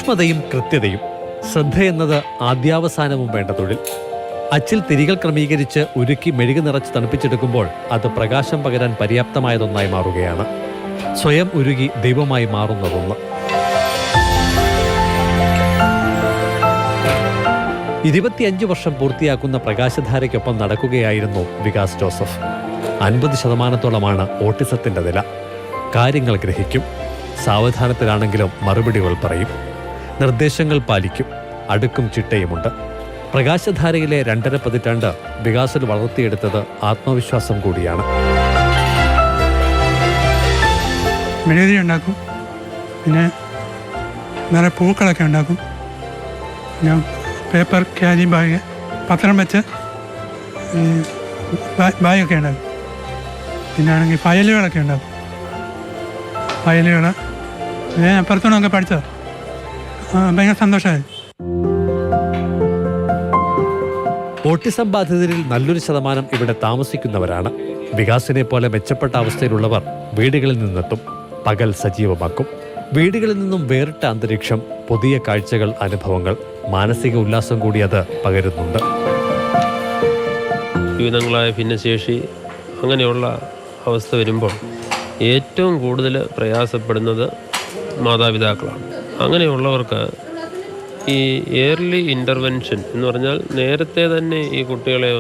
സൂക്ഷ്മതയും കൃത്യതയും, ശ്രദ്ധയെന്നത് ആദ്യാവസാനവും വേണ്ട തൊഴിൽ. അച്ചിൽ തിരികൾ ക്രമീകരിച്ച് ഉരുക്കി മെഴുകി നിറച്ച് തണുപ്പിച്ചെടുക്കുമ്പോൾ അത് പ്രകാശം പകരാൻ പര്യാപ്തമായതൊന്നായി മാറുകയാണ്. സ്വയം ഉരുകി ദൈവമായി മാറുന്നതൊന്ന്. 25 വർഷം പൂർത്തിയാക്കുന്ന പ്രകാശധാരയ്ക്കൊപ്പം നടക്കുകയായിരുന്നു വികാസ് ജോസഫ്. 50% ഓട്ടിസത്തിന്റെ നില. കാര്യങ്ങൾ ഗ്രഹിക്കും, സാവധാനത്തിലാണെങ്കിലും മറുപടികൾ പറയും, നിർദ്ദേശങ്ങൾ പാലിക്കും, അടുക്കും ചിട്ടയുമുണ്ട്. പ്രകാശധാരയിലെ 2.5 പതിറ്റാണ്ട് വികാസിൽ വളർത്തിയെടുത്തത് ആത്മവിശ്വാസം കൂടിയാണ്. മെഴുകുതിരി ഉണ്ടാക്കും, പിന്നെ നിറയെ പൂക്കളൊക്കെ ഉണ്ടാക്കും, പിന്നെ പേപ്പർ ക്യാരി ബാഗ്, പത്രം വെച്ച് ബാഗൊക്കെ ഉണ്ടാക്കും. പിന്നെ ആണെങ്കിൽ ഫയലുകളൊക്കെ ഉണ്ടാക്കും. ഫയലുകൾ അപ്പുറത്തോണൊക്കെ പഠിച്ചത് ഭയങ്കര സന്തോഷമായി. ഓട്ടിസം ബാധിതരിൽ നല്ലൊരു ശതമാനം ഇവിടെ താമസിക്കുന്നവരാണ്. വികാസിനെ പോലെ മെച്ചപ്പെട്ട അവസ്ഥയിലുള്ളവർ വീടുകളിൽ നിന്നെത്തും, പകൽ സജീവമാക്കും. വീടുകളിൽ നിന്നും വേറിട്ട അന്തരീക്ഷം, പുതിയ കാഴ്ചകൾ, അനുഭവങ്ങൾ, മാനസിക ഉല്ലാസം കൂടി അത് പകരുന്നുണ്ട്. വിവിധങ്ങളായ ഭിന്നശേഷി അങ്ങനെയുള്ള അവസ്ഥ വരുമ്പോൾ ഏറ്റവും കൂടുതൽ പ്രയാസപ്പെടുന്നത് മാതാപിതാക്കളാണ്. അങ്ങനെയുള്ളവർക്ക് ഈ ഏർലി ഇൻ്റർവെൻഷൻ എന്ന് പറഞ്ഞാൽ നേരത്തെ തന്നെ ഈ കുട്ടികളെ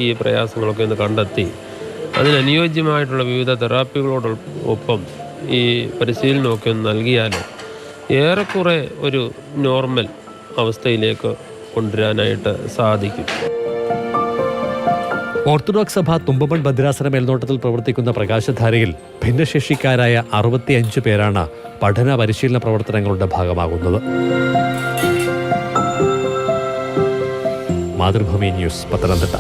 ഈ പ്രയാസങ്ങളൊക്കെ ഒന്ന് കണ്ടെത്തി അതിനനുയോജ്യമായിട്ടുള്ള വിവിധ തെറാപ്പികളോടൊപ്പം ഈ പരിശീലനമൊക്കെ ഒന്ന് നൽകിയാൽ ഏറെക്കുറെ ഒരു നോർമൽ അവസ്ഥയിലേക്ക് കൊണ്ടുവരാനായിട്ട് സാധിക്കും. ഓർത്തഡോക്സ് സഭ തുമ്പമൺ ഭദ്രാസന മേൽനോട്ടത്തിൽ പ്രവർത്തിക്കുന്ന പ്രകാശധാരയിൽ ഭിന്നശേഷിക്കാരായ 65 പേരാണ് പഠന പരിശീലന പ്രവർത്തനങ്ങളുടെ ഭാഗമാകുന്നത്. മാതൃഭൂമി ന്യൂസ്, പത്തനംതിട്ട.